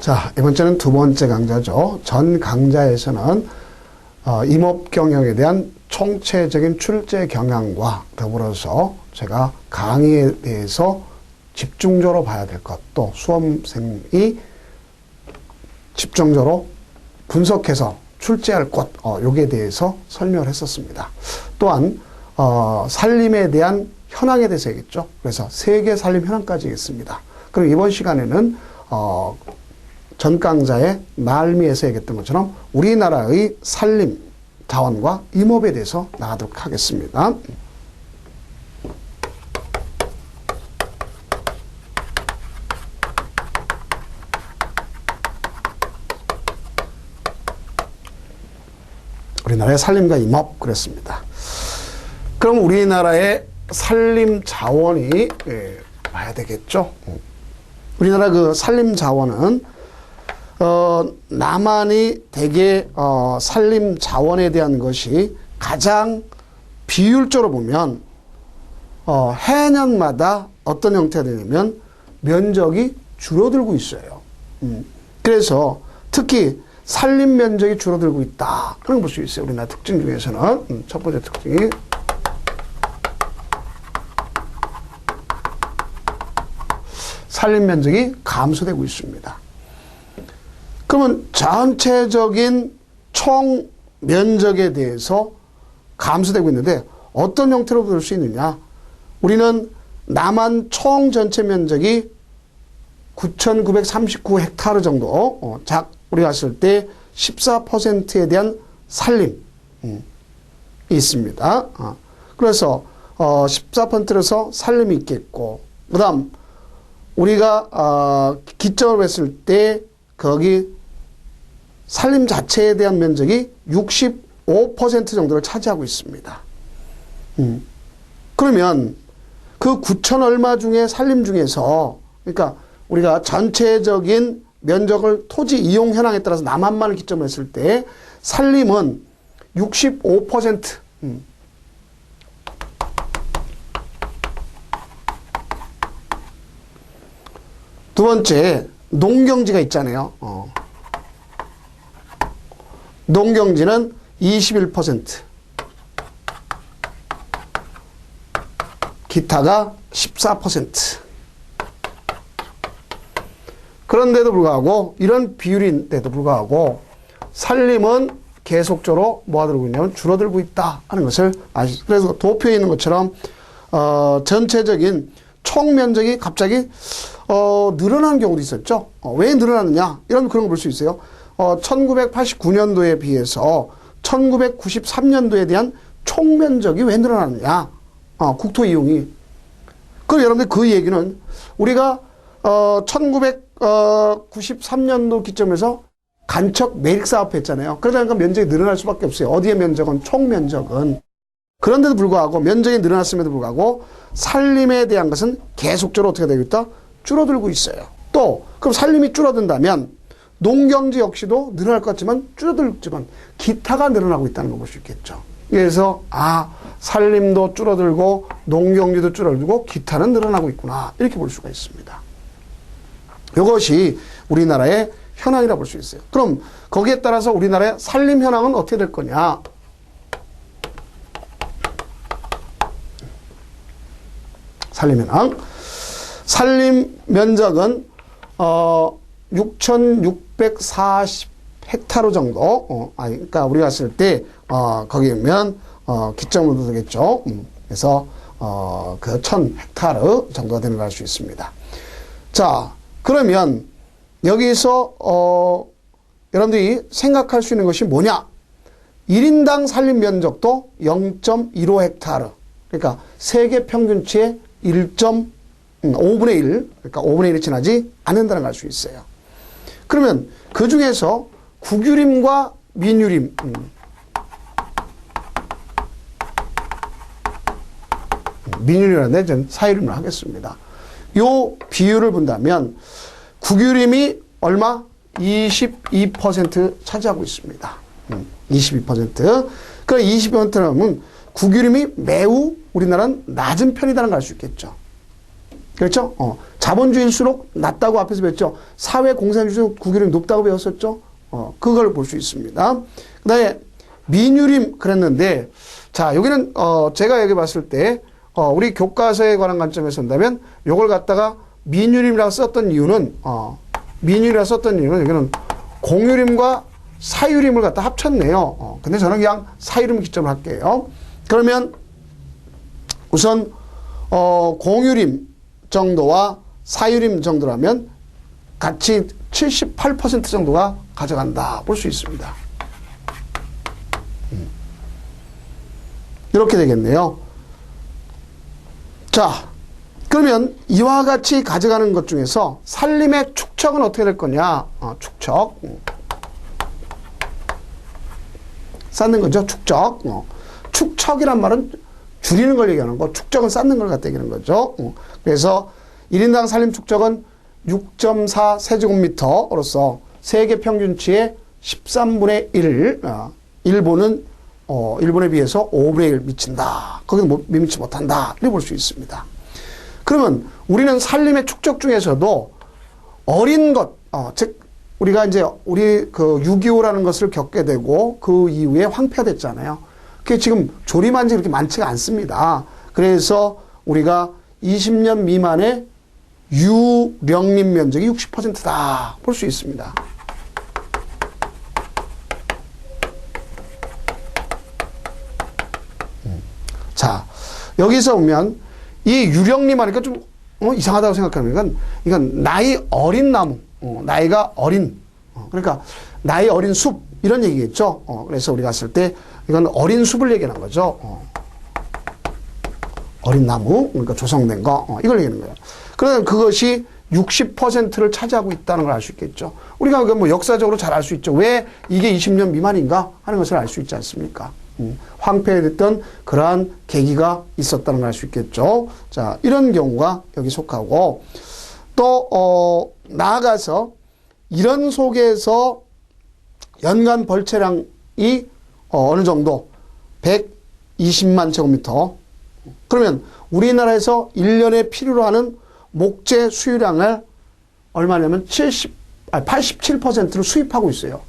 자, 이번 주는 두 번째 강좌죠. 전 강좌에서는 임업 경영에 대한 총체적인 출제 경향과 더불어서 제가 강의에 대해서 집중적으로 봐야 될 것, 또 수험생이 집중적으로 분석해서 출제할 것, 여기에 대해서 설명을 했었습니다. 또한 살림에 대한 현황에 대해서 얘기했죠. 그래서 세계 살림 현황까지 했습니다. 그럼 이번 시간에는 전 강좌의 말미에서 얘기했던 것처럼 우리나라의 살림 자원과 임업에 대해서 나가도록 하겠습니다. 우리나라의 살림과 임업 그랬습니다. 그럼 우리나라의 살림 자원이 봐야 되겠죠. 우리나라 그 살림 자원은 남한이 대개 살림 자원에 대한 것이 가장 비율적으로 보면 해년마다 어떤 형태가 되냐면 면적이 줄어들고 있어요. 그래서 특히 살림 면적이 줄어들고 있다 그런 걸 볼 수 있어요. 우리나라 특징 중에서는 첫 번째 특징이 살림 면적이 감소되고 있습니다. 그러면 전체적인 총 면적에 대해서 감소되고 있는데 어떤 형태로 볼 수 있느냐? 우리는 남한 총 전체 면적이 9,939헥타르 정도, 우리가 봤을 때 14%에 대한 살림이 있습니다. 그래서 14%에서 살림이 있겠고, 그 다음 우리가 기점을 했을 때 거기 살림 자체에 대한 면적이 65% 정도를 차지하고 있습니다. 그러면 그 9천 얼마 중에 살림 중에서, 그러니까 우리가 전체적인 면적을 토지 이용 현황에 따라서 남한만을 기점으로 했을 때 살림은 65%. 두 번째, 농경지가 있잖아요. 농경지는 21%. 기타가 14%. 그런데도 불구하고, 이런 비율인데도 불구하고, 살림은 계속적으로 뭐가 들고 있냐면 줄어들고 있다 하는 것을 아시죠. 그래서 도표에 있는 것처럼, 전체적인 총 면적이 갑자기, 늘어나는 경우도 있었죠. 왜 늘어나느냐? 이런 그런 걸 볼 수 있어요. 1989년도에 비해서 1993년도에 대한 총 면적이 왜 늘어나느냐? 국토 이용이. 그럼 여러분들 그 얘기는 우리가 1993년도 기점에서 간척 매립 사업 했잖아요. 그러다 보니까 면적이 늘어날 수밖에 없어요. 어디의 면적은? 총 면적은. 그런데도 불구하고 면적이 늘어났음에도 불구하고 살림에 대한 것은 계속적으로 어떻게 되고 있다? 줄어들고 있어요. 또 그럼 살림이 줄어든다면 농경지 역시도 늘어날 것 같지만 줄어들지만 기타가 늘어나고 있다는 걸 볼 수 있겠죠. 그래서 살림도 줄어들고 농경지도 줄어들고 기타는 늘어나고 있구나 이렇게 볼 수가 있습니다. 이것이 우리나라의 현황이라 볼 수 있어요. 그럼 거기에 따라서 우리나라의 살림 현황은 어떻게 될 거냐? 살림 현황. 살림 면적은 6,640헥타르 정도. 그러니까 우리가 봤을 때 거기면 기점으로 되겠죠. 그래서 그 1,000헥타르 정도가 되는 걸 알 수 있습니다. 자, 그러면 여기서 여러분들이 생각할 수 있는 것이 뭐냐? 1인당 살림 면적도 0.15헥타르. 그러니까 세계 평균치의 5분의 1, 그러니까 5분의 1이 지나지 않는다는 걸 알 수 있어요. 그러면 그 중에서 국유림과 민유림, 민유림이라는데 저는 사유림을 하겠습니다. 요 비율을 본다면 국유림이 얼마? 22% 차지하고 있습니다. 22%. 그 22%라면 국유림이 매우 우리나라는 낮은 편이라는 걸 알 수 있겠죠. 그렇죠? 자본주의일수록 낮다고 앞에서 배웠죠. 사회 공산주의일수록 국유율이 높다고 배웠었죠. 그걸 볼 수 있습니다. 그 다음에 민유림 그랬는데, 자, 여기는, 제가 여기 봤을 때, 우리 교과서에 관한 관점에서 본다면, 요걸 갖다가 민유림이라고 썼던 이유는, 여기는 공유림과 사유림을 갖다 합쳤네요. 근데 저는 그냥 사유림 기점을 할게요. 그러면 우선, 공유림 정도와 사유림 정도라면 같이 78% 정도가 가져간다. 볼 수 있습니다. 이렇게 되겠네요. 자, 그러면 이와 같이 가져가는 것 중에서 산림의 축척은 어떻게 될 거냐? 축척. 쌓는 거죠. 축척. 축척이란 말은 줄이는 걸 얘기하는 거, 축적은 쌓는 걸 갖다 얘기하는 거죠. 그래서 1인당 산림 축적은 6.4 세제곱미터로서 세계 평균치의 13분의 1, 일본은 일본에 비해서 5분의 1 미친다. 거기도 미치 못한다. 이렇게 볼 수 있습니다. 그러면 우리는 산림의 축적 중에서도 어린 것, 즉 우리가 이제 우리 그 6.25라는 것을 겪게 되고 그 이후에 황폐화 됐잖아요. 그게 지금 조림한 지 그렇게 많지가 않습니다. 그래서 우리가 20년 미만의 유령림 면적이 60%다. 볼 수 있습니다. 자, 여기서 보면 이 유령림 하니까 좀 이상하다고 생각하는 건 이건 나이 어린 나무, 나이가 어린, 그러니까 나이 어린 숲 이런 얘기겠죠. 그래서 우리가 봤을 때 이건 어린 숲을 얘기하는 거죠. 어린 나무, 그러니까 조성된 거, 이걸 얘기하는 거예요. 그러면 그것이 60%를 차지하고 있다는 걸 알 수 있겠죠. 우리가 뭐 역사적으로 잘 알 수 있죠. 왜 이게 20년 미만인가 하는 것을 알 수 있지 않습니까? 황폐됐던 그러한 계기가 있었다는 걸 알 수 있겠죠. 자, 이런 경우가 여기 속하고, 또, 나아가서 이런 속에서 연간 벌채량이 어느 정도 120만 제곱미터. 그러면 우리나라에서 1년에 필요로 하는 목재 수유량을 얼마냐면 87%를 수입하고 있어요.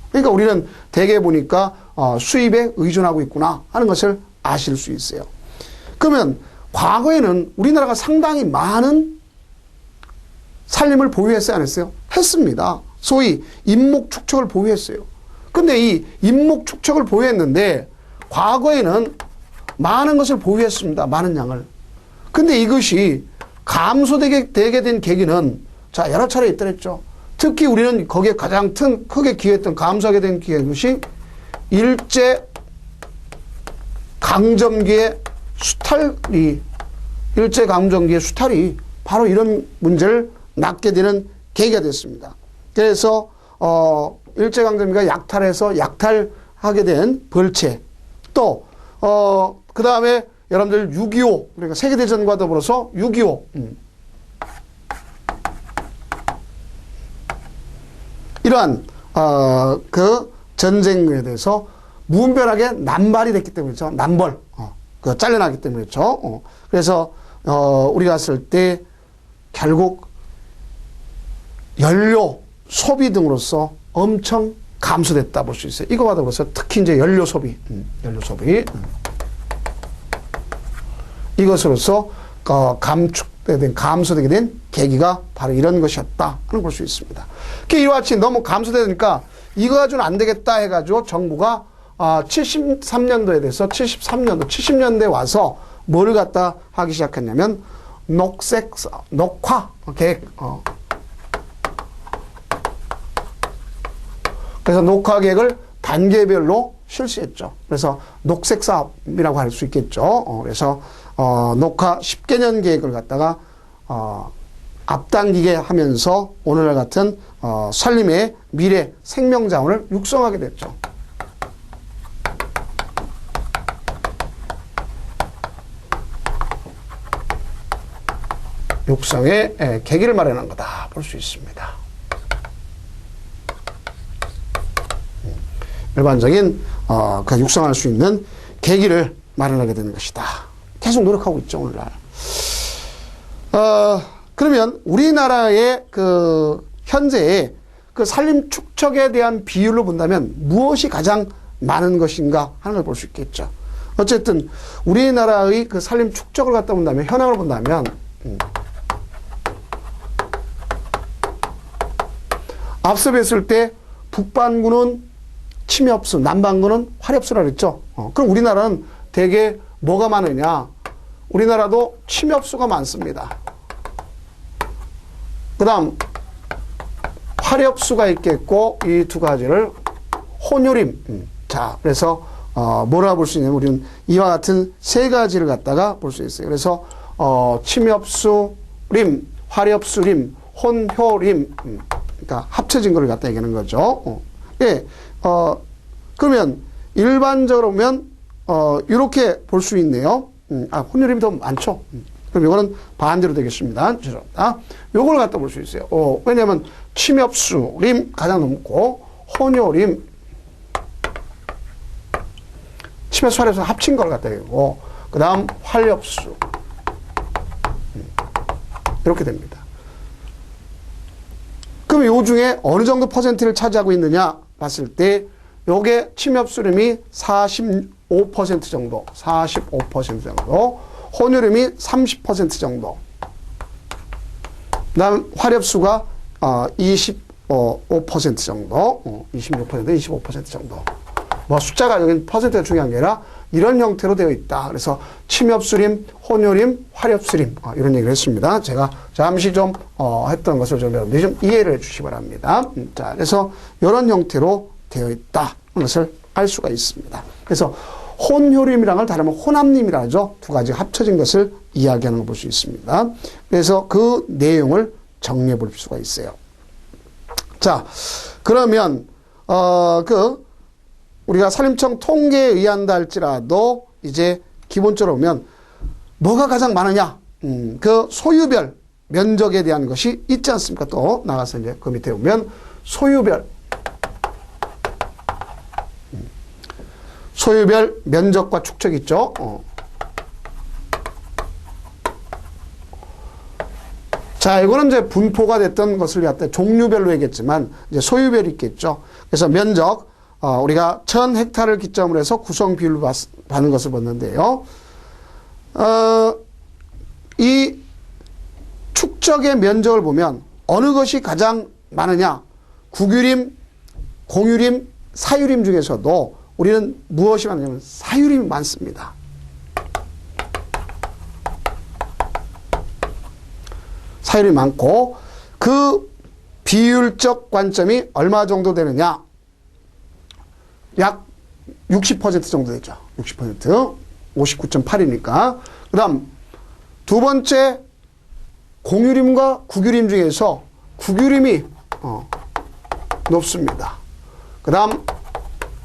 그러니까 우리는 대개 보니까 수입에 의존하고 있구나 하는 것을 아실 수 있어요. 그러면 과거에는 우리나라가 상당히 많은 산림을 보유했어요, 안 했어요? 했습니다. 소위 임목축척을 보유했어요. 근데 이 임목축척을 보유했는데 과거에는 많은 것을 보유했습니다. 많은 양을. 근데 이것이 감소되게 된 계기는 자, 여러 차례 있더랬죠. 특히 우리는 거기에 가장 크게 기여했던, 감소하게 된 것이 일제 강점기의 수탈이 바로 이런 문제를 낳게 되는 계기가 됐습니다. 그래서 일제 강점기가 약탈하게 된 벌채, 또 그 다음에 여러분들 6.25, 그러니까 세계대전과 더불어서 6.25 이러한 그 전쟁에 대해서 무분별하게 남발이 됐기 때문이죠. 남벌, 그 잘려나기 때문이죠. 그래서 우리가 봤을 때 결국 연료 소비 등으로서 엄청 감소됐다 볼 수 있어요. 이거와 더불어서 특히 이제 연료 소비. 이것으로서 감소되게 된 계기가 바로 이런 것이었다 하는 볼 수 있습니다. 이와 같이 너무 감소되니까 이거 가지고는 안 되겠다 해가지고 정부가 73년도에 대해서 70년대 와서 뭐를 갖다 하기 시작했냐면 녹화 계획. 그래서 녹화 계획을 단계별로 실시했죠. 그래서 녹색 사업이라고 할 수 있겠죠. 그래서 녹화 10개년 계획을 갖다가 앞당기게 하면서 오늘날 같은 산림의 미래 생명자원을 육성하게 됐죠. 육성의 계기를 마련한 거다 볼 수 있습니다. 일반적인 그 육성할 수 있는 계기를 마련하게 되는 것이다. 계속 노력하고 있죠, 오늘날. 그러면 우리나라의 그 현재의 그 산림 축적에 대한 비율로 본다면 무엇이 가장 많은 것인가 하는 걸 볼 수 있겠죠. 어쨌든 우리나라의 그 산림 축적을 갖다 본다면, 현황을 본다면 앞서 뵀을 때 북반구는 침엽수, 남반구는 화렵수라 그랬죠. 그럼 우리나라는 대개 뭐가 많으냐? 우리나라도 침엽수가 많습니다. 그 다음 화렵수가 있겠고, 이 두 가지를 혼요림. 자, 그래서 뭐라 볼 수 있냐면 우리는 이와 같은 세 가지를 갖다가 볼 수 있어요. 그래서 침엽수림, 화렵수림, 혼효림. 그러니까 합쳐진 걸 갖다 얘기하는 거죠. 예, 그러면 일반적으로 보면 이렇게 볼 수 있네요. 혼효림이 더 많죠. 그럼 이거는 반대로 되겠습니다. 죄송합니다. 요걸 갖다 볼 수 있어요. 왜냐하면 침엽수림 가장 높고, 혼효림, 침엽수, 화렵수 합친 걸 갖다 얘기하고, 그 다음 화렵수. 이렇게 됩니다. 그럼 요 중에 어느 정도 퍼센트를 차지하고 있느냐 봤을 때, 요게 침엽수림이 45% 정도, 45% 정도, 혼효림이 30% 정도, 그 다음 화렵수가 25% 정도, 26%, 25% 정도. 뭐 숫자가 여기 퍼센트가 중요한 게 아니라 이런 형태로 되어 있다. 그래서 침엽수림, 혼효림, 화렵수림, 이런 얘기를 했습니다. 제가 잠시 좀 했던 것을 좀 여러분들이 좀 이해를 해주시기 바랍니다. 자, 그래서 이런 형태로 되어 있다. 하는 것을 알 수가 있습니다. 그래서 혼효림이란 걸 다르면 혼합림이라 하죠. 두 가지가 합쳐진 것을 이야기하는 걸 볼 수 있습니다. 그래서 그 내용을 정리해 볼 수가 있어요. 자, 그러면 우리가 산림청 통계에 의한다 할지라도 이제 기본적으로 보면 뭐가 가장 많으냐, 그 소유별 면적에 대한 것이 있지 않습니까? 또 나가서 이제 그 밑에 보면 소유별 면적과 축적 있죠. 자, 이거는 이제 분포가 됐던 것을 갖다 종류별로 얘기했지만 이제 소유별이 있겠죠. 그래서 면적, 우리가 1000헥타를 기점으로 해서 구성 비율을 받는 것을 봤는데요. 이 축적의 면적을 보면 어느 것이 가장 많으냐? 국유림, 공유림, 사유림 중에서도 우리는 무엇이 많냐면 사유림이 많습니다. 사유림이 많고, 그 비율적 관점이 얼마 정도 되느냐? 약 60% 정도 되죠. 60%. 59.8이니까. 그 다음, 두 번째, 공유림과 국유림 중에서 국유림이 높습니다. 그 다음,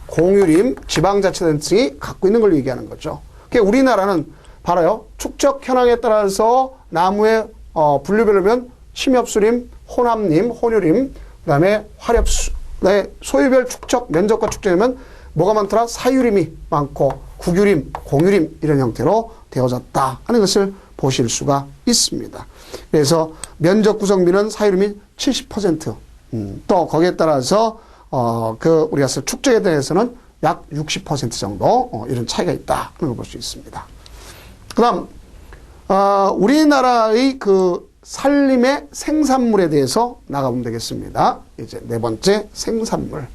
공유림, 지방자치단체장이 갖고 있는 걸 얘기하는 거죠. 그러니까 우리나라는 바로요, 축적 현황에 따라서 나무의 분류별로 보면 침엽수림, 혼합림, 혼유림, 그 다음에 화렵수, 소유별 축적, 면적과 축적이면 뭐가 많더라? 사유림이 많고, 국유림, 공유림, 이런 형태로 되어졌다 하는 것을 보실 수가 있습니다. 그래서 면적 구성비는 사유림이 70%, 또 거기에 따라서 우리가 쓸 축적에 대해서는 약 60% 정도, 이런 차이가 있다 하는 걸 볼 수 있습니다. 그 다음, 우리나라의 그 산림의 생산물에 대해서 나가보면 되겠습니다. 이제 네 번째, 생산물.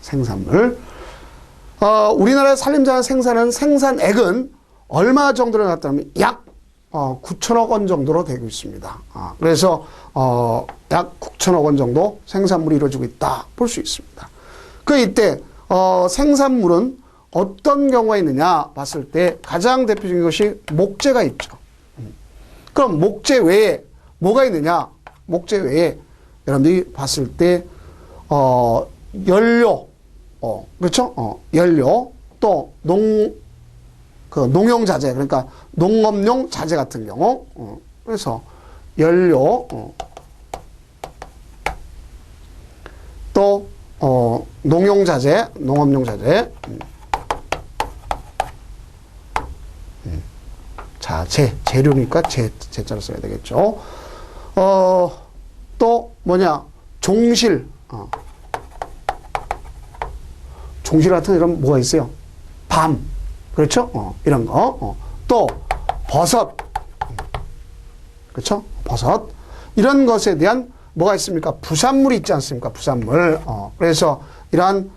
생산물. 우리나라의 산림자산 생산은 생산액은 얼마 정도를 갖다면 약 9천억 원 정도로 되고 있습니다. 그래서 약 9천억 원 정도 생산물이 이루어지고 있다 볼 수 있습니다. 그 이때 생산물은 어떤 경우가 있느냐 봤을 때 가장 대표적인 것이 목재가 있죠. 그럼 목재 외에 뭐가 있느냐? 목재 외에 여러분들이 봤을 때 연료, 그렇죠? 연료, 또 농용 자재, 그러니까 농업용 자재 같은 경우, 그래서 연료, 또 농용 자재, 농업용 자재, 자, 재료니까 제자로 써야 되겠죠. 또 뭐냐? 종실. 종실 같은 이런 뭐가 있어요? 밤. 그렇죠? 이런 거. 또 버섯. 그렇죠? 버섯. 이런 것에 대한 뭐가 있습니까? 부산물이 있지 않습니까? 부산물. 그래서 이러한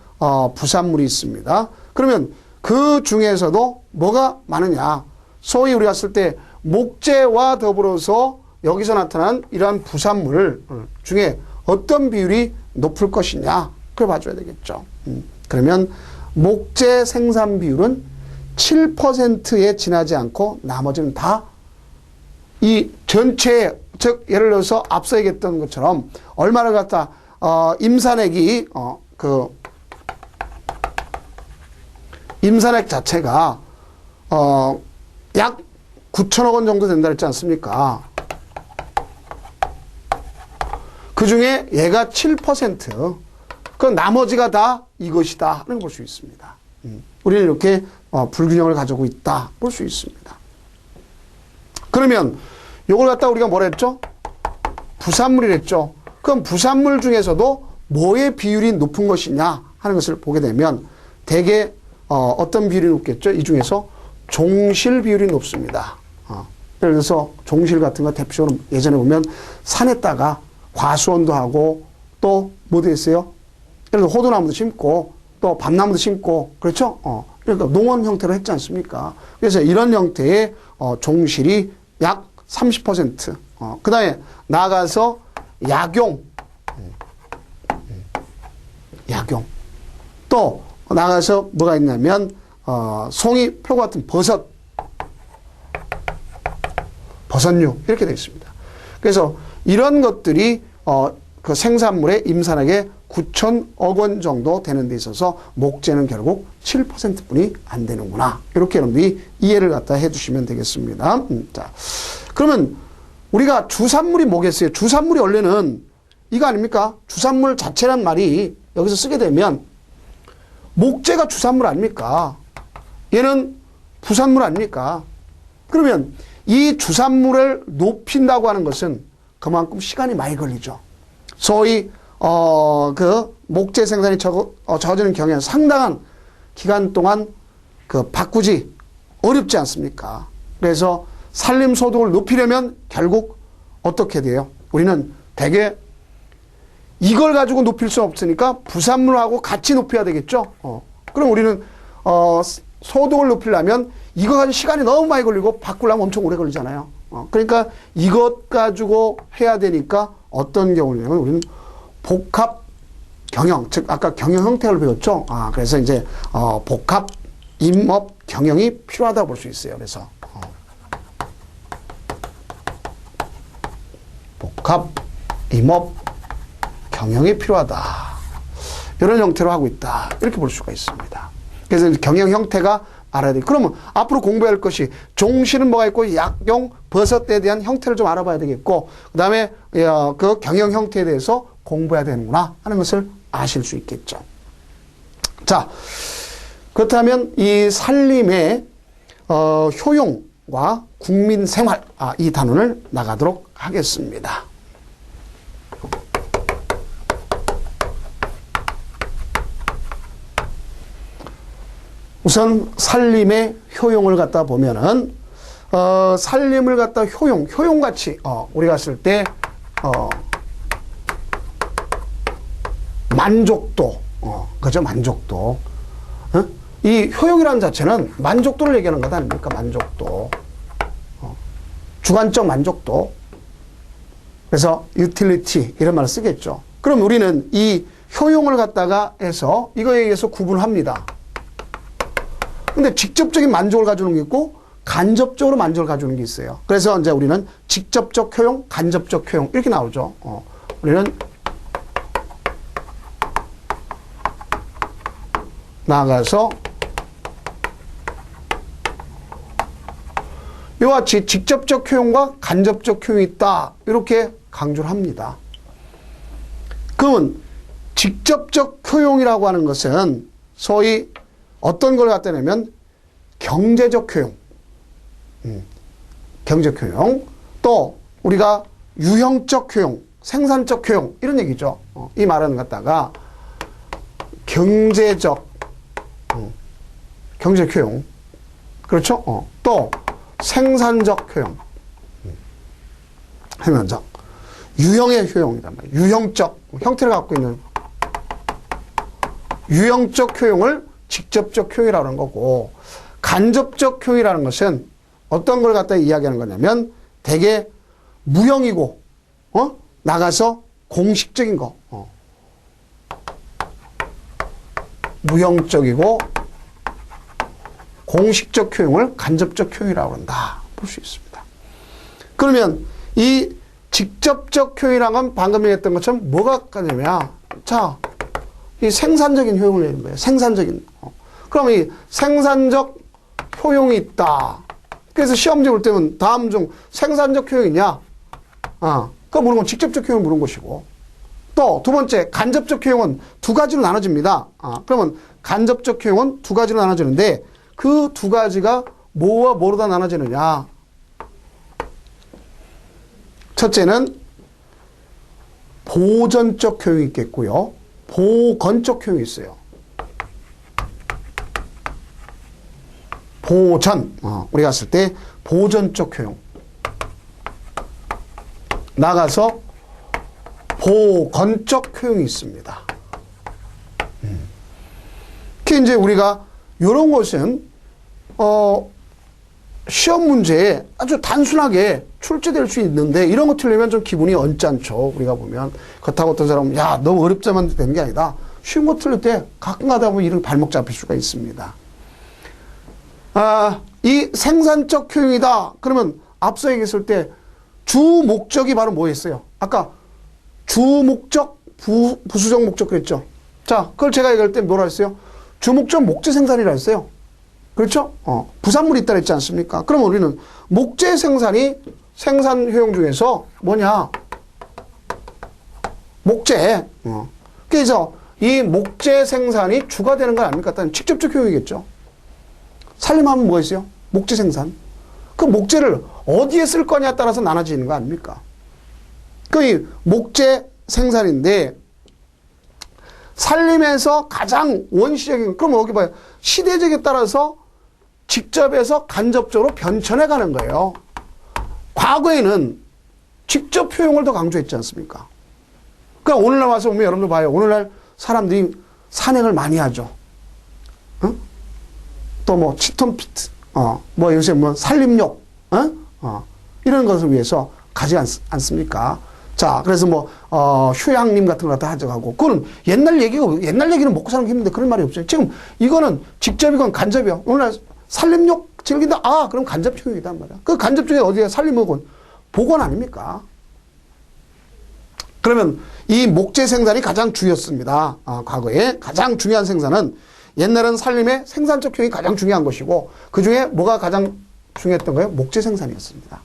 부산물이 있습니다. 그러면 그 중에서도 뭐가 많으냐? 소위 우리가 쓸 때 목재와 더불어서 여기서 나타난 이러한 부산물 중에 어떤 비율이 높을 것이냐? 그걸 봐줘야 되겠죠. 그러면 목재 생산 비율은 7%에 지나지 않고 나머지는 다 이 전체, 즉 예를 들어서 앞서 얘기했던 것처럼 얼마를 갖다 임산액이 임산액 자체가 약 9천억 원 정도 된다 했지 않습니까? 그 중에 얘가 7%, 그 나머지가 다 이것이다 하는 걸 볼 수 있습니다. 우리는 이렇게 불균형을 가지고 있다 볼 수 있습니다. 그러면 이걸 갖다 우리가 뭐라 했죠? 부산물이랬죠. 그럼 부산물 중에서도 뭐의 비율이 높은 것이냐 하는 것을 보게 되면 대개 어떤 비율이 높겠죠? 이 중에서 종실 비율이 높습니다. 예를 들어서 종실 같은 거 대표적으로 예전에 보면 산에다가 과수원도 하고 또 뭐도 있어요? 예를 들어 호두나무도 심고 또 밤나무도 심고 그렇죠? 그러니까 농원 형태로 했지 않습니까? 그래서 이런 형태의 종실이 약 30%. 그 다음에 나아가서 약용. 약용. 또 나아가서 뭐가 있냐면 송이, 표 같은 버섯류 이렇게 되어 있습니다. 그래서 이런 것들이 그 생산물의 임산액의 9천억 원 정도 되는 데 있어서 목재는 결국 7%뿐이 안 되는구나. 이렇게 여러분들이 이해를 갖다 해주시면 되겠습니다. 자, 그러면 우리가 주산물이 뭐겠어요? 주산물이 원래는 이거 아닙니까? 주산물 자체란 말이 여기서 쓰게 되면 목재가 주산물 아닙니까? 얘는 부산물 아닙니까? 그러면 이 주산물을 높인다고 하는 것은 그만큼 시간이 많이 걸리죠. 소위 그 목재 생산이 적어지는 경우에는 상당한 기간 동안 그 바꾸지 어렵지 않습니까? 그래서 산림 소득을 높이려면 결국 어떻게 돼요? 우리는 대개 이걸 가지고 높일 수 없으니까 부산물하고 같이 높여야 되겠죠? 그럼 우리는 소득을 높이려면 이거 가지고 시간이 너무 많이 걸리고 바꾸려면 엄청 오래 걸리잖아요. 그러니까 이것 가지고 해야 되니까 어떤 경우냐면 우리는 복합 경영, 즉 아까 경영 형태를 배웠죠. 그래서 이제 복합 임업 경영이 필요하다고 볼 수 있어요. 그래서 복합 임업 경영이 필요하다. 이런 형태로 하고 있다. 이렇게 볼 수가 있습니다. 그래서 경영 형태가 알아야 돼. 그러면 앞으로 공부할 것이 종실은 뭐가 있고 약용, 버섯에 대한 형태를 좀 알아봐야 되겠고 그 다음에 그 경영 형태에 대해서 공부해야 되는구나 하는 것을 아실 수 있겠죠. 자, 그렇다면 이 산림의 효용과 국민생활 이 단원을 나가도록 하겠습니다. 우선 산림의 효용을 갖다 보면은 산림을 갖다 효용같이 우리가 쓸 때 만족도 그죠? 만족도 이 효용이라는 자체는 만족도를 얘기하는 것 아닙니까? 만족도 주관적 만족도 그래서 utility 이런 말을 쓰겠죠. 그럼 우리는 이 효용을 갖다가 해서 이거에 의해서 구분합니다. 근데 직접적인 만족을 가져오는 게 있고 간접적으로 만족을 가져오는 게 있어요. 그래서 이제 우리는 직접적 효용, 간접적 효용 이렇게 나오죠. 우리는 나아가서 이와 같이 직접적 효용과 간접적 효용이 있다. 이렇게 강조를 합니다. 그러면 직접적 효용이라고 하는 것은 소위 어떤 걸 갖다 내면 경제적 효용. 경제적 효용. 또 우리가 유형적 효용, 생산적 효용 이런 얘기죠. 이 말은 갖다가 경제적 효용. 그렇죠? 또 생산적 효용. 해면적. 유형의 효용이란 말이에요. 유형적 형태를 갖고 있는 유형적 효용을 직접적 효용이라고 하는 거고, 간접적 효용이라는 것은 어떤 걸 갖다 이야기하는 거냐면 되게 무형이고 나가서 공식적인 거, 무형적이고 공식적 효용을 간접적 효용이라고 한다 볼 수 있습니다. 그러면 이 직접적 효용이라는 건 방금 얘기했던 것처럼 뭐가 가냐면, 자, 이 생산적인 효용을 내는 거예요. 생산적인. 그럼 이 생산적 효용이 있다. 그래서 시험지 볼 때는 다음 중 생산적 효용이냐? 그거 물은 건 직접적 효용을 물은 것이고. 또 두 번째, 간접적 효용은 두 가지로 나눠집니다. 그러면 간접적 효용은 두 가지로 나눠지는데 그 두 가지가 뭐와 뭐로 다 나눠지느냐? 첫째는 보전적 효용이 있겠고요. 보건적 효용이 있어요. 보전, 우리가 했을 때 보전적 효용. 나가서 보건적 효용이 있습니다. 특히 이제 우리가 이런 것은 시험 문제에 아주 단순하게 출제될 수 있는데 이런 거 틀리면 좀 기분이 언짢죠. 우리가 보면. 그렇다고 어떤 사람은 야, 너무 어렵자만 되는 게 아니다. 쉬운 거 틀릴 때 가끔 가다 보면 이런 발목 잡힐 수가 있습니다. 이 생산적 효용이다. 그러면 앞서 얘기했을 때 주 목적이 바로 뭐였어요? 아까 주 목적, 부수적 목적 그랬죠. 자, 그걸 제가 얘기할 때 뭐라 했어요? 주 목적 목재 생산이라 했어요. 그렇죠? 부산물이 있다 했지 않습니까? 그럼 우리는 목재 생산이 생산 효용 중에서 뭐냐? 목재. 그래서 이 목재 생산이 주가 되는 건 아닙니까? 일단 직접적 효용이겠죠. 살림하면 뭐 있어요? 목재 생산. 그 목재를 어디에 쓸 거냐에 따라서 나눠지는 거 아닙니까? 그 목재 생산인데 살림에서 가장 원시적인, 그럼 여기 봐요. 시대적에 따라서 직접에서 간접적으로 변천해 가는 거예요. 과거에는 직접 효용을 더 강조했지 않습니까? 그러니까 오늘날 와서 보면 여러분들 봐요. 오늘날 사람들이 산행을 많이 하죠. 응? 또 뭐 치톤피트, 뭐 요새 뭐 살림욕, 이런 것을 위해서 가지 않습니까? 자, 그래서 뭐, 휴양림 같은 거 갖다 하져가고, 그거는 옛날 얘기고, 옛날 얘기는 먹고 사는 게 힘든데 그런 말이 없어요. 지금 이거는 직접이건 간접이요. 오늘날 살림욕 즐긴다? 그럼 간접효용이단 말이야. 그 간접 중에 어디에 살림욕은 보건 아닙니까? 그러면 이 목재 생산이 가장 주였습니다. 과거에 가장 중요한 생산은 옛날은 살림의 생산적 효용이 가장 중요한 것이고 그 중에 뭐가 가장 중요했던 거예요? 목재 생산이었습니다.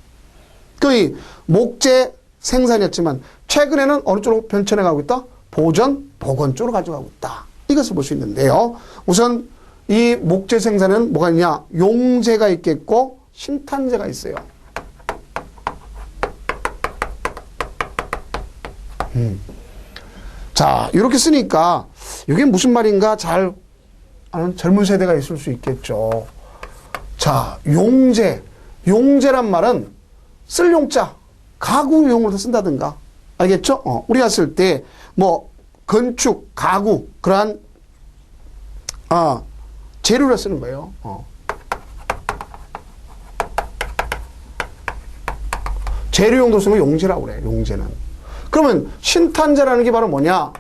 그 목재 생산이었지만 최근에는 어느 쪽으로 변천해 가고 있다? 보전, 보건 쪽으로 가져가고 있다. 이것을 볼 수 있는데요. 우선 이 목재 생산에는 뭐가 있냐? 용재가 있겠고 신탄재가 있어요. 자, 이렇게 쓰니까 이게 무슨 말인가 잘 아는 젊은 세대가 있을 수 있겠죠. 자, 용재. 용재란 말은 쓸 용자, 가구용으로 쓴다든가. 알겠죠? 우리가 쓸 때 뭐 건축, 가구 그러한 재료를 쓰는 거예요. 재료용도 쓰면 용재라고 그래. 용재는. 그러면 신탄재라는 게 바로 뭐냐?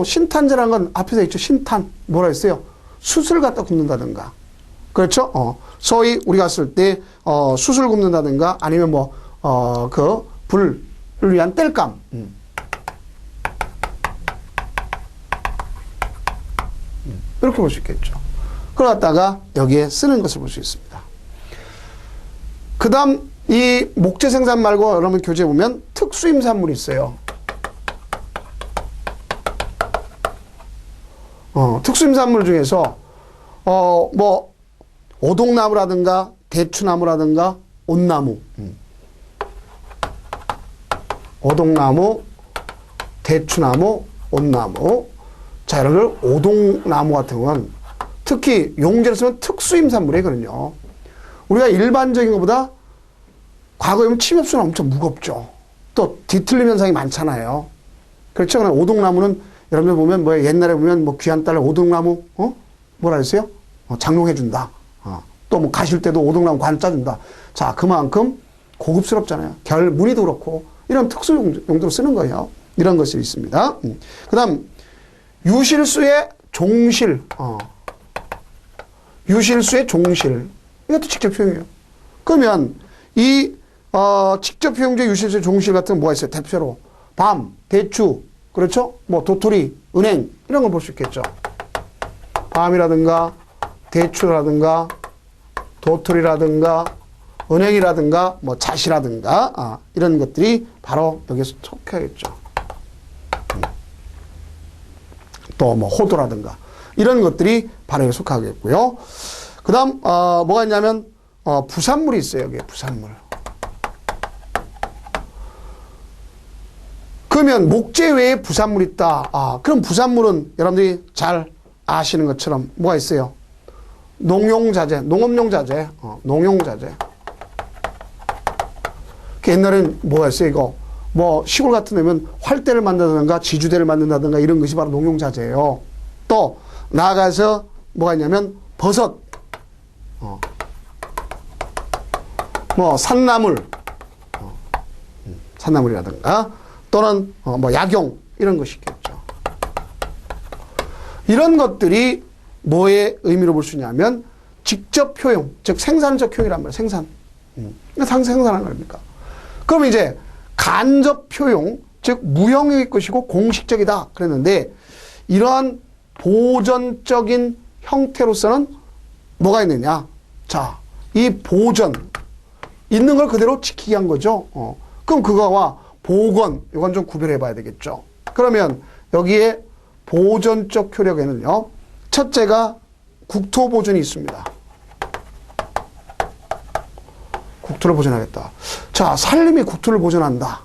신탄재라는 건 앞에서 있죠. 신탄. 뭐라 했어요? 숯을 갖다 굽는다든가. 그렇죠? 소위 우리가 쓸 때 숯을 굽는다든가 아니면 뭐 그 불을 위한 땔감. 이렇게 볼 수 있겠죠. 그러다가 여기에 쓰는 것을 볼 수 있습니다. 그 다음 이 목재 생산 말고 여러분 교재에 보면 특수임산물이 있어요. 특수임산물 중에서 뭐 오동나무라든가 대추나무라든가 온나무, 오동나무, 대추나무, 온나무. 자, 이런 걸 오동나무 같은 건 특히 용제로 쓰면 특수임산물이거든요. 우리가 일반적인 것보다 과거에 보면 침엽수는 엄청 무겁죠. 또 뒤틀림 현상이 많잖아요. 그렇죠? 그러나 오동나무는 여러분들 보면 뭐 옛날에 보면 뭐 귀한 딸 오동나무, 뭐라 했어요? 장롱해준다. 또 뭐 가실 때도 오동나무 관 짜준다. 자, 그만큼 고급스럽잖아요. 무늬도 그렇고 이런 특수 용도로 쓰는 거예요. 이런 것이 있습니다. 그 다음, 유실수의 종실. 유실수의 종실. 이것도 직접 표현이에요. 그러면 이 직접 표현제 유실수의 종실 같은 건 뭐가 있어요? 대표로 밤, 대추, 그렇죠? 뭐 도토리, 은행 이런 걸 볼 수 있겠죠. 밤이라든가 대추라든가 도토리라든가 은행이라든가 뭐 잣이라든가 이런 것들이 바로 여기서 속하겠죠. 또 뭐 호도라든가 이런 것들이 바로 여기 속하겠고요. 그 다음 뭐가 있냐면 부산물이 있어요. 여기에 부산물. 그러면 목재 외에 부산물이 있다. 그럼 부산물은 여러분들이 잘 아시는 것처럼 뭐가 있어요? 농용자재, 농업용자재, 농용자재. 옛날엔 뭐가 있어요, 이거? 뭐, 시골 같은 데면 활대를 만든다든가 지주대를 만든다든가 이런 것이 바로 농용자재예요. 또, 나아가서 뭐가 있냐면, 버섯, 뭐, 산나물, 산나물이라든가, 또는, 뭐, 약용, 이런 것이 있겠죠. 이런 것들이 뭐의 의미로 볼 수 있냐면, 직접 효용, 즉, 생산적 효용이란 말이에요, 생산. 생산하는 겁니까? 그럼 이제, 간접 효용, 즉 무형일 것이고 공식적이다 그랬는데 이러한 보전적인 형태로서는 뭐가 있느냐? 자, 이 보전 있는 걸 그대로 지키게 한 거죠. 그럼 그거와 보건 이건 좀 구별해 봐야 되겠죠. 그러면 여기에 보전적 효력에는요. 첫째가 국토 보존이 있습니다. 국토를 보존하겠다. 자, 산림이 국토를 보존한다.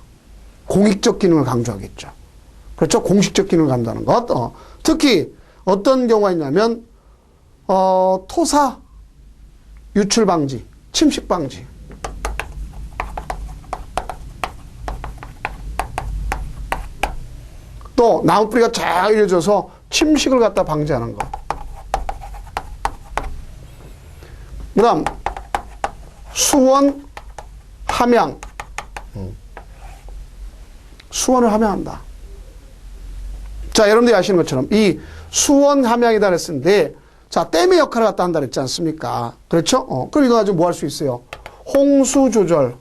공익적 기능을 강조하겠죠. 그렇죠? 공식적 기능을 강조하는 것. 특히 어떤 경우가 있냐면 토사 유출 방지, 침식 방지. 또 나무 뿌리가 쫙 이어져서 침식을 갖다 방지하는 것. 그다음 수원 함양. 수원을 함양한다. 자, 여러분들이 아시는 것처럼 이 수원 함양이다 그랬는데 자, 댐의 역할을 갖다 한다 그랬지 않습니까? 그렇죠? 그럼 이거 가지고 뭐 할 수 있어요? 홍수 조절.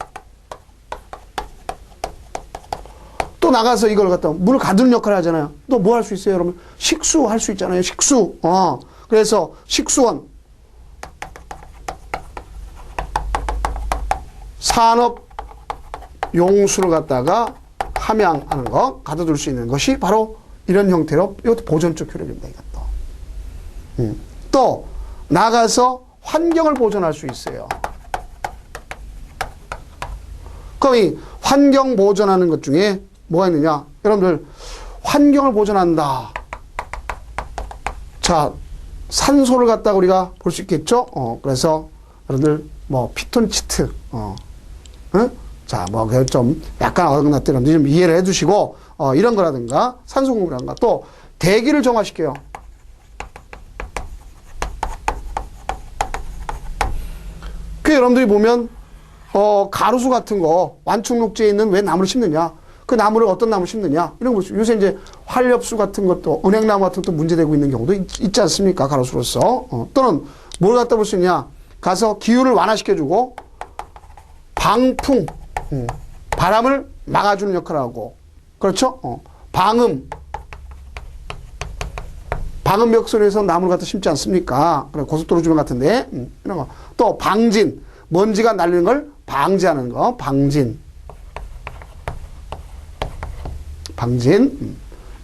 또 나가서 이걸 갖다 물을 가두는 역할을 하잖아요. 또 뭐 할 수 있어요, 여러분? 식수 할 수 있잖아요. 식수. 그래서 식수원. 산업 용수를 갖다가 함양하는 거, 가둬둘 수 있는 것이 바로 이런 형태로 이것도 보존적 효력입니다. 이것도. 또 나가서 환경을 보존할 수 있어요. 그럼 이 환경 보존하는 것 중에 뭐가 있느냐? 여러분들 환경을 보존한다. 자, 산소를 갖다가 우리가 볼 수 있겠죠? 그래서 여러분들 뭐 피톤치드, 응? 자, 뭐 좀 약간 어긋났더라도 좀 이해를 해주시고 이런 거라든가 산소 공급이라든가 또 대기를 정화시켜요. 그 여러분들이 보면 가로수 같은 거 완충록지에 있는 왜 나무를 심느냐? 그 나무를 어떤 나무를 심느냐? 이런 거 보시죠. 요새 이제 활엽수 같은 것도 은행나무 같은 것도 문제되고 있는 경우도 있지 않습니까? 가로수로서. 또는 뭘 갖다 볼 수 있냐? 가서 기후를 완화시켜주고 방풍, 바람을 막아주는 역할을 하고, 그렇죠? 방음 벽선에서 나무를 갖다 심지 않습니까? 그래, 고속도로 주변 같은데, 이런 거. 또 방진, 먼지가 날리는 걸 방지하는 거, 방진.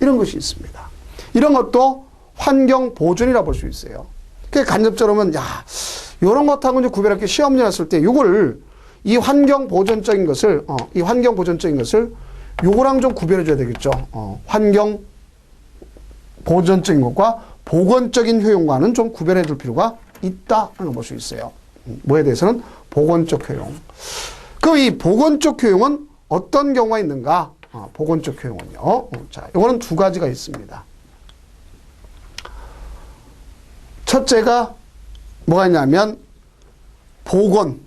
이런 것이 있습니다. 이런 것도 환경 보존이라 볼 수 있어요. 그 간접적으로 보면, 야, 요런 것하고 이제 구별할 게 시험 문제 났을 때, 이 환경 보존적인 것을, 요거랑 좀 구별해 줘야 되겠죠. 환경 보존적인 것과 보건적인 효용과는 좀 구별해 줄 필요가 있다는 걸 볼 수 있어요. 뭐에 대해서는 보건적 효용. 그럼 이 보건적 효용은 어떤 경우가 있는가? 보건적 효용은요. 자, 이거는 두 가지가 있습니다. 첫째가 뭐가 있냐면 보건.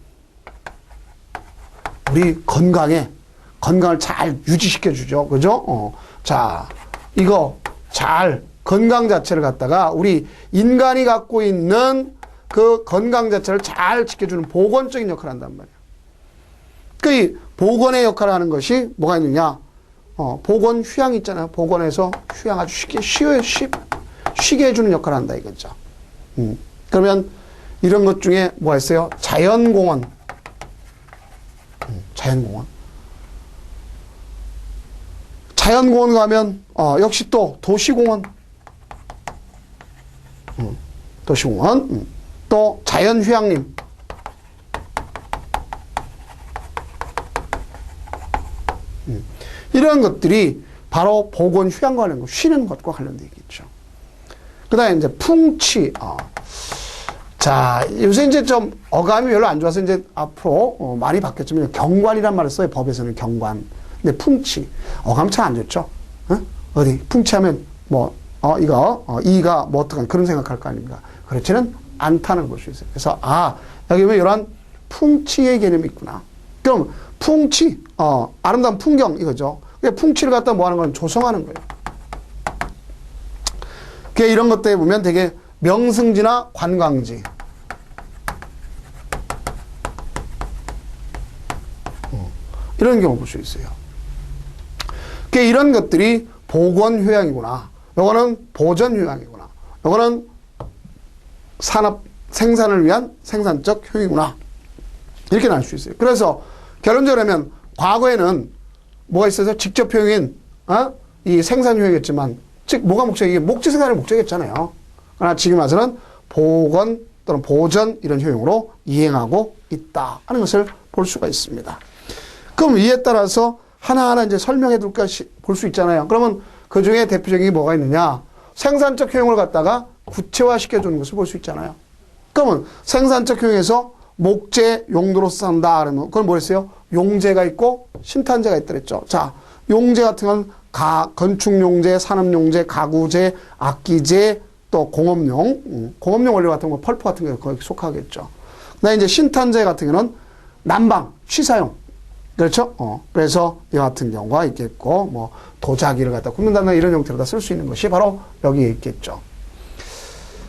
우리 건강을 잘 유지시켜 주죠. 그죠? 자, 이거 잘 건강 자체를 갖다가 우리 인간이 갖고 있는 그 건강 자체를 잘 지켜주는 보건적인 역할을 한단 말이에요. 그 보건의 역할을 하는 것이 뭐가 있느냐? 보건 휴양 있잖아요. 보건에서 휴양 아주 쉬게 해주는 역할을 한다 이거죠. 그러면 이런 것 중에 뭐가 있어요? 자연공원. 자연공원 가면 역시 또 도시공원. 또 자연휴양림. 이런 것들이 바로 보건 휴양과 관련된 거, 쉬는 것과 관련되어 있겠죠. 그 다음에 이제 풍치. 자, 요새 이제 좀 어감이 별로 안 좋아서 이제 앞으로 많이 바뀌었지만 경관이란 말을 써요. 법에서는 경관. 근데 풍치. 어감 참 안 좋죠. 어디 풍치하면 뭐, 이가 뭐 어떡한 그런 생각할 거 아닙니까? 그렇지는 않다는 걸 볼 수 있어요. 그래서, 여기 보면 이런 풍치의 개념이 있구나. 그럼 풍치, 아름다운 풍경 이거죠. 풍치를 갖다 뭐 하는 건 조성하는 거예요. 이런 것들에 보면 되게 명승지나 관광지. 이런 경우 볼 수 있어요. 이런 것들이 보건휴양이구나. 요거는 보전휴양이구나. 요거는 생산을 위한 생산적 효용이구나. 이렇게 나눌 수 있어요. 그래서 결론적으로 하면 과거에는 뭐가 있어서 직접 효용인 이 생산 효용이었지만 즉 뭐가 목적이게 목재 생산의 목적이었잖아요. 그러나 지금 와서는 보건 또는 보전 이런 효용으로 이행하고 있다 하는 것을 볼 수가 있습니다. 그럼 이에 따라서 하나하나 이제 설명해 둘까 볼 수 있잖아요. 그러면 그 중에 대표적인 게 뭐가 있느냐? 생산적 효용을 갖다가 구체화시켜 주는 것을 볼 수 있잖아요. 그러면 생산적 효용에서 목재 용도로 쓴다 그러면 그건 뭐였어요? 용재가 있고 신탄재가 있다 그랬죠. 자, 용재 같은 건 건축용재, 산업용재, 가구재, 악기재, 또 공업용, 공업용 원료 같은 거 펄프 같은 게 거기 속하겠죠. 그다음에 이제 신탄재 같은 경우는 난방, 취사용. 그렇죠? 그래서 이와 같은 경우가 있겠고, 뭐, 도자기를 갖다 굽는다는 이런 형태로 다 쓸 수 있는 것이 바로 여기에 있겠죠.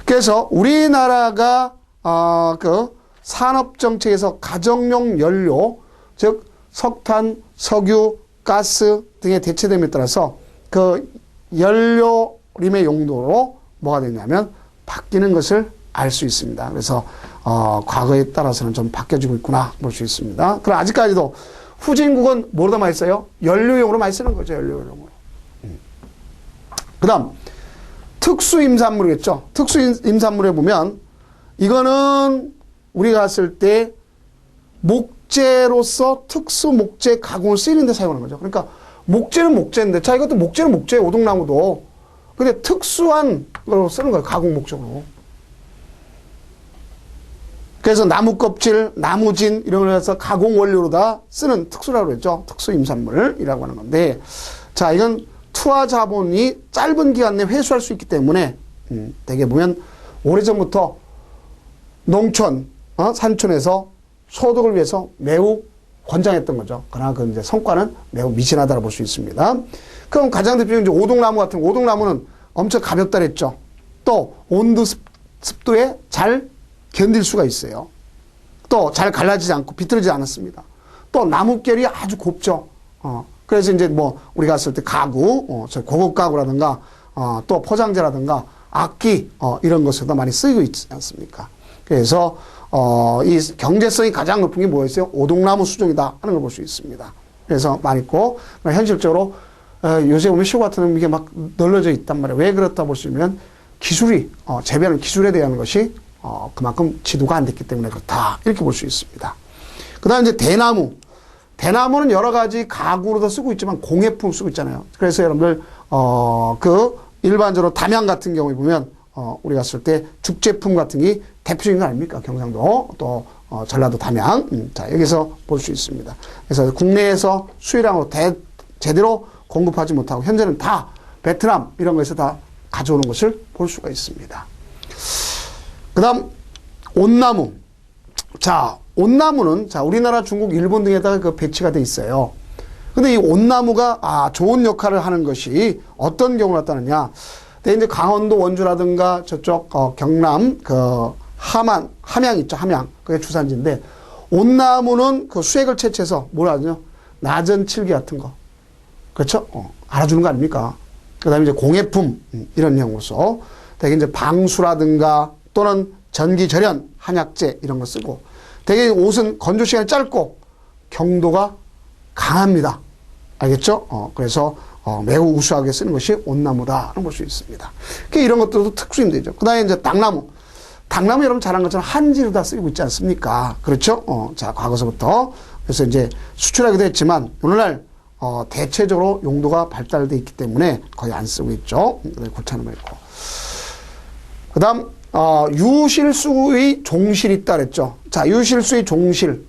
그래서 우리나라가, 그 산업정책에서 가정용 연료, 즉, 석탄, 석유, 가스 등의 대체됨에 따라서 그 연료림의 용도로 뭐가 되냐면 바뀌는 것을 알 수 있습니다. 그래서, 과거에 따라서는 좀 바뀌어지고 있구나 볼 수 있습니다. 그럼 아직까지도 후진국은 뭐로다 많이 써요? 연료용으로 많이 쓰는 거죠. 연료용으로. 그 다음 특수임산물이겠죠. 특수임산물에 보면 이거는 우리가 갔을 때 목재로서 특수목재 가공을 쓰이는 데 사용하는 거죠. 그러니까 목재는 목재인데 자 이것도 목재는 목재예요. 오동나무도. 근데 특수한 걸로 쓰는 거예요. 가공 목적으로. 그래서 나무 껍질, 나무진 이런 걸 해서 가공 원료로다 쓰는 특수라고 그랬죠. 특수임산물이라고 하는 건데 자 이건 투하 자본이 짧은 기간 내에 회수할 수 있기 때문에 대개 보면 오래전부터 농촌, 산촌에서 소득을 위해서 매우 권장했던 거죠. 그러나 그 이제 성과는 매우 미진하다고 볼 수 있습니다. 그럼 가장 대표적인 이제 오동나무 같은 오동나무는 엄청 가볍다 그랬죠. 또 온도 습도에 잘 견딜 수가 있어요. 또 잘 갈라지지 않고 비틀어지지 않았습니다. 또 나뭇결이 아주 곱죠. 그래서 이제 뭐 우리가 갔을 때 가구, 고급 가구라든가 또 포장재라든가 악기 이런 것에도 많이 쓰이고 있지 않습니까? 그래서 이 경제성이 가장 높은 게 뭐였어요? 오동나무 수종이다 하는 걸 볼 수 있습니다. 그래서 많이 있고 현실적으로 요새 보면 시골 같은 게 막 널려져 있단 말이에요. 왜 그렇다 볼 수 있으면 기술이 재배하는 기술에 대한 것이 그만큼 지도가 안 됐기 때문에 그렇다 이렇게 볼 수 있습니다. 그 다음에 이제 대나무. 대나무는 여러 가지 가구로도 쓰고 있지만 공예품 쓰고 있잖아요. 그래서 여러분들, 일반적으로 담양 같은 경우에 보면, 우리가 쓸 때 죽제품 같은 게 대표적인 거 아닙니까? 경상도, 또, 전라도 담양. 자, 여기서 볼 수 있습니다. 그래서 국내에서 수입량으로 제대로 공급하지 못하고, 현재는 다 베트남 이런 거에서 다 가져오는 것을 볼 수가 있습니다. 그 다음, 온나무. 자, 온나무는, 자, 우리나라, 중국, 일본 등에다가 그 배치가 돼 있어요. 근데 이 온나무가, 좋은 역할을 하는 것이 어떤 경우가 나타나냐. 근데 이제 강원도 원주라든가 저쪽, 경남, 함양 있죠, 함양. 그게 주산지인데, 온나무는 그 수액을 채취해서 뭐라 하죠? 나전 칠기 같은 거. 그렇죠? 알아주는 거 아닙니까? 그 다음에 이제 공예품, 이런 형으로서 되게 이제 방수라든가 또는 전기절연, 한약재 이런 거 쓰고 되게 옷은 건조 시간이 짧고 경도가 강합니다. 알겠죠? 그래서 매우 우수하게 쓰는 것이 온나무다라고 볼 수 있습니다. 이런 것들도 특수인데죠. 그 다음에 이제 당나무. 당나무 여러분 잘 아는 것처럼 한지로 다 쓰이고 있지 않습니까? 그렇죠? 자, 과거서부터. 그래서 이제 수출하기도 했지만 오늘날 대체적으로 용도가 발달되어 있기 때문에 거의 안 쓰고 있죠. 고차는 있고. 그 다음, 유실수의 종실이 있다 그랬죠. 자, 유실수의 종실,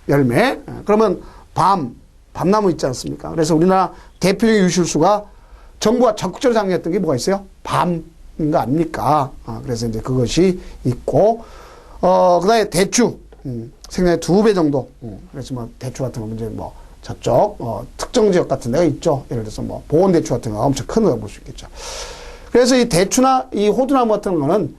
열매. 그러면 밤나무 있지 않습니까? 그래서 우리나라 대표적인 유실수가 정부가 적극적으로 장려했던 게 뭐가 있어요? 밤인 거 아닙니까? 그래서 이제 그것이 있고, 그 다음에 대추, 생년의 2배 정도. 그래서 뭐 대추 같은 거 이제 뭐 저쪽, 특정 지역 같은 데가 있죠. 예를 들어서 뭐 보온대추 같은 거 엄청 큰 거 볼 수 있겠죠. 그래서 이 대추나 이 호두나무 같은 거는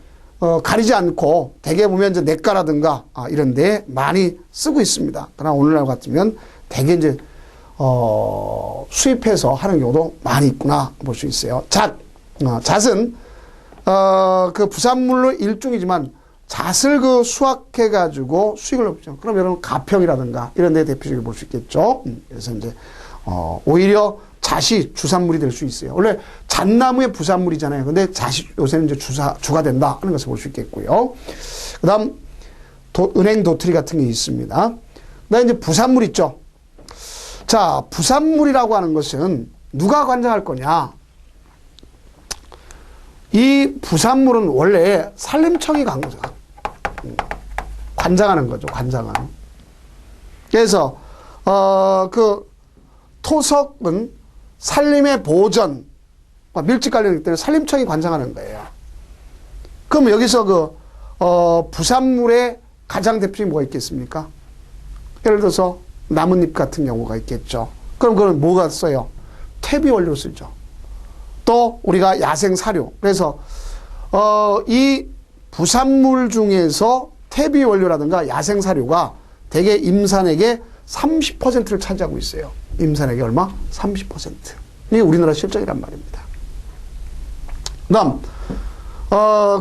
가리지 않고 대개 보면 이제 냇가라든가 이런 데 많이 쓰고 있습니다. 그러나 오늘날 같으면 대개 이제 수입해서 하는 경우도 많이 있구나 볼 수 있어요. 잣은 그 부산물로 일종이지만 잣을 수확해 가지고 수익을 얻죠. 그럼 여러분 가평이라든가 이런 데 대표적으로 볼 수 있겠죠. 그래서 이제 오히려 잣이 주산물이 될 수 있어요. 원래 잣나무의 부산물이잖아요. 근데 잣이 요새는 이제 주가 된다 하는 것을 볼 수 있겠고요. 그 다음, 은행 도토리 같은 게 있습니다. 그 다음 이제 부산물 있죠. 자, 부산물이라고 하는 것은 누가 관장할 거냐. 이 부산물은 원래 산림청이 관장하는 거죠. 관장하는. 그래서, 토석은 산림의 보전, 밀집 관련이기 때문에 산림청이 관장하는 거예요. 그럼 여기서 부산물의 가장 대표적인 뭐가 있겠습니까? 예를 들어서 나뭇잎 같은 경우가 있겠죠. 그럼 그건 뭐가 써요? 퇴비 원료로 쓰죠. 또 우리가 야생 사료. 그래서 이 부산물 중에서 퇴비 원료라든가 야생 사료가 대개 임산액의 30%를 차지하고 있어요. 임산액이 얼마? 30%. 이게 우리나라 실적이란 말입니다.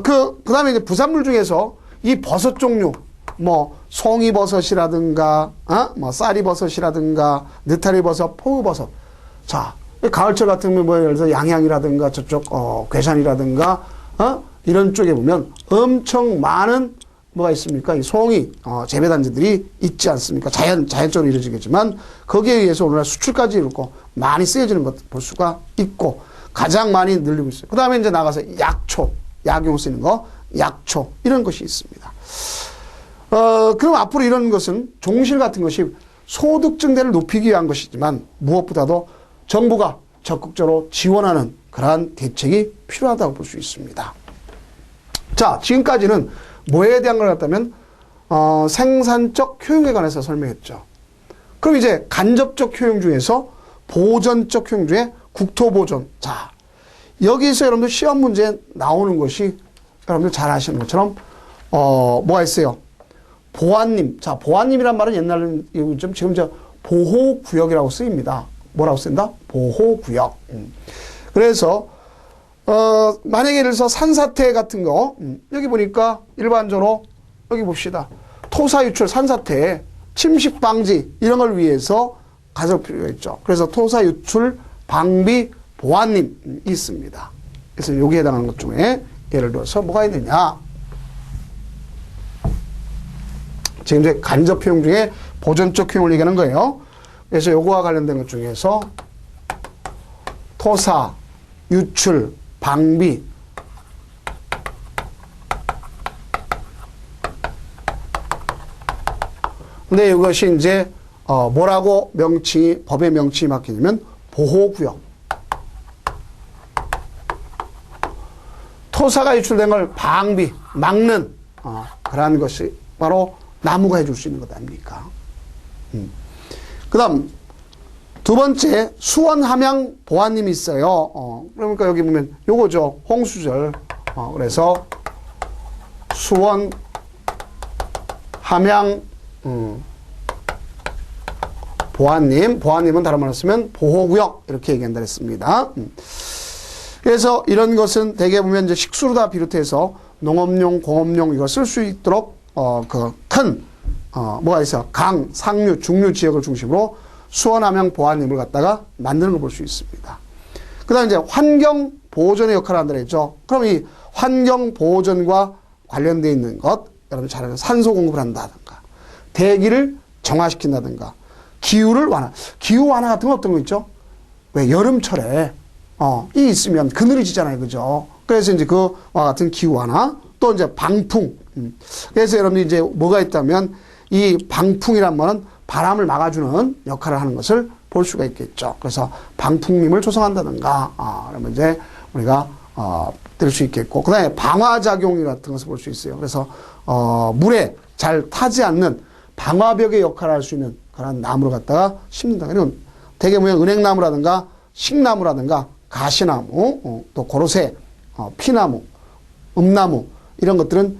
그 다음에 이제 부산물 중에서 이 버섯 종류, 뭐, 송이버섯이라든가, 뭐, 쌀이버섯이라든가, 느타리버섯, 포우버섯. 자, 가을철 같은 경우는 뭐, 예를 들어서 양양이라든가, 저쪽, 괴산이라든가, 이런 쪽에 보면 엄청 많은 뭐가 있습니까? 이 송이, 재배단지들이 있지 않습니까? 자연적으로 이루어지겠지만, 거기에 의해서 오늘날 수출까지 이루고, 많이 쓰여지는 것 볼 수가 있고, 가장 많이 늘리고 있어요. 그 다음에 이제 나가서 약초, 약용 쓰이는 거, 약초, 이런 것이 있습니다. 그럼 앞으로 이런 것은 종실 같은 것이 소득 증대를 높이기 위한 것이지만, 무엇보다도 정부가 적극적으로 지원하는 그러한 대책이 필요하다고 볼 수 있습니다. 자, 지금까지는 뭐에 대한 걸 갖다면 생산적 효용에 관해서 설명했죠. 그럼 이제 간접적 효용 중에서 보전적 효용 중에 국토보존. 자, 여기서 여러분들 시험 문제에 나오는 것이 여러분들 잘 아시는 것처럼 뭐가 있어요? 보안림. 자, 보안림이란 말은 옛날에는 지금 보호구역이라고 쓰입니다. 뭐라고 쓴다? 보호구역. 그래서 만약에 예를 들어서 산사태 같은 거, 여기 보니까 일반적으로, 여기 봅시다. 토사유출, 산사태, 침식 방지, 이런 걸 위해서 가져올 필요가 있죠. 그래서 토사유출 방비 보안림이 있습니다. 그래서 여기에 해당하는 것 중에 예를 들어서 뭐가 있느냐. 지금 이제 간접 효용 중에 보존적 효용을 얘기하는 거예요. 그래서 요거와 관련된 것 중에서 토사, 유출, 방비, 근데 이것이 이제 뭐라고 법의 명칭이 바뀌냐면 보호구역. 토사가 유출된 걸 방비, 막는 그러한 것이 바로 나무가 해줄 수 있는 것 아닙니까? 그 다음 두 번째 수원 함양 보안님이 있어요. 그러니까 여기 보면 요거죠. 홍수절. 그래서 수원 함양 보안님은 다른 말로 쓰면 보호구역 이렇게 얘기한다 했습니다. 그래서 이런 것은 대개 보면 이제 식수로 다 비롯해서 농업용, 공업용 이거 쓸 수 있도록 뭐가 있어요? 강, 상류, 중류 지역을 중심으로 수원 함양 보안님을 갖다가 만드는 걸 볼 수 있습니다. 그다음 이제 환경 보존의 역할을 한다 했죠. 그럼 이 환경 보존과 관련되어 있는 것, 여러분 잘 아는 산소 공급을 한다든가, 대기를 정화시킨다든가, 기후 완화 같은 거 어떤 거 있죠? 왜 여름철에 이 있으면 그늘이 지잖아요, 그죠? 그래서 이제 그와 같은 기후 완화, 또 이제 방풍. 그래서 여러분이 이제 뭐가 있다면 이 방풍이란 말은 바람을 막아주는 역할을 하는 것을 볼 수가 있겠죠. 그래서 방풍림을 조성한다든가, 그러면 이제 우리가 될 수 있겠고, 그다음에 방화작용 같은 것을 볼 수 있어요. 그래서 물에 잘 타지 않는 방화벽의 역할을 할 수 있는 그런 나무를 갖다가 심는다. 이건 대개 보면 은행나무라든가 칡나무라든가 가시나무, 또 고로쇠, 피나무, 음나무 이런 것들은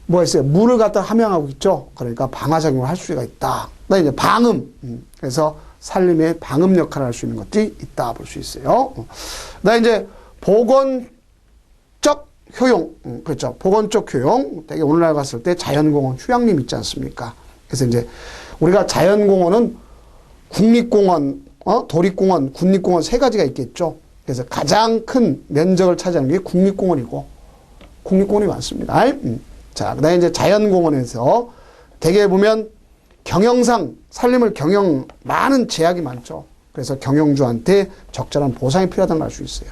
뭐가 있어요? 물을 갖다 함양하고 있죠. 그러니까 방화작용을 할 수가 있다. 그다음에 이제 방음, 그래서 산림의 방음 역할을 할 수 있는 것들이 있다 볼 수 있어요. 그다음에 이제 보건적 효용, 그렇죠. 보건적 효용. 되게 오늘날 갔을 때 자연공원 휴양림 있지 않습니까? 그래서 이제 우리가 자연공원은 국립공원, 도립공원, 국립공원 세 가지가 있겠죠. 그래서 가장 큰 면적을 차지하는 게 국립공원이고, 국립공원이 많습니다. 자, 그 다음에 이제 자연공원에서 대개 보면 경영상, 산림을 많은 제약이 많죠. 그래서 경영주한테 적절한 보상이 필요하다는 걸 알 수 있어요.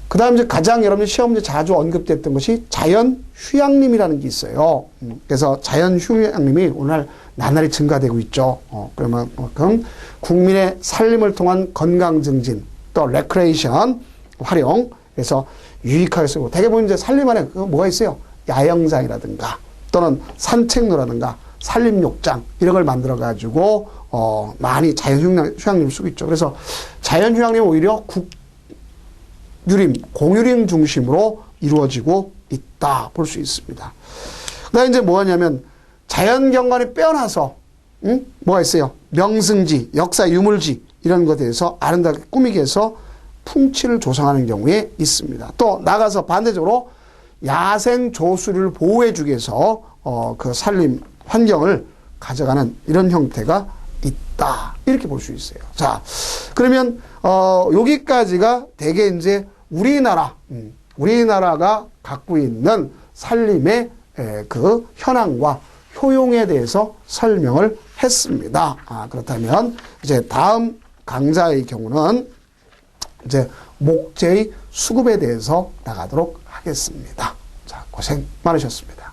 그 다음 이제 가장 여러분이 시험에 자주 언급됐던 것이 자연휴양림이라는 게 있어요. 그래서 자연휴양림이 오늘 나날이 증가되고 있죠. 그러면 국민의 산림을 통한 건강 증진, 또 레크레이션 활용, 그래서 유익하게 쓰고, 대개 보면 이제 산림 안에 뭐가 있어요? 야영장이라든가 또는 산책로라든가 산림욕장 이런 걸 만들어 가지고 많이 자연휴양림을 쓰고 있죠. 그래서 자연휴양림은 오히려 공유림 중심으로 이루어지고 있다 볼 수 있습니다. 그다음에 이제 뭐냐면 자연경관이 빼어나서 뭐가 있어요? 명승지, 역사 유물지 이런 것에 대해서 아름답게 꾸미기 위해서 풍치를 조성하는 경우에 있습니다. 또 나가서 반대적으로 야생 조수를 보호해 주기 위해서 그 산림 환경을 가져가는 이런 형태가 있다. 이렇게 볼 수 있어요. 자, 그러면 여기까지가 대개 이제 우리나라가 갖고 있는 산림의 그 현황과 효용에 대해서 설명을 했습니다. 그렇다면 이제 다음 강좌의 경우는 이제 목재의 수급에 대해서 나가도록 하겠습니다. 자, 고생 많으셨습니다.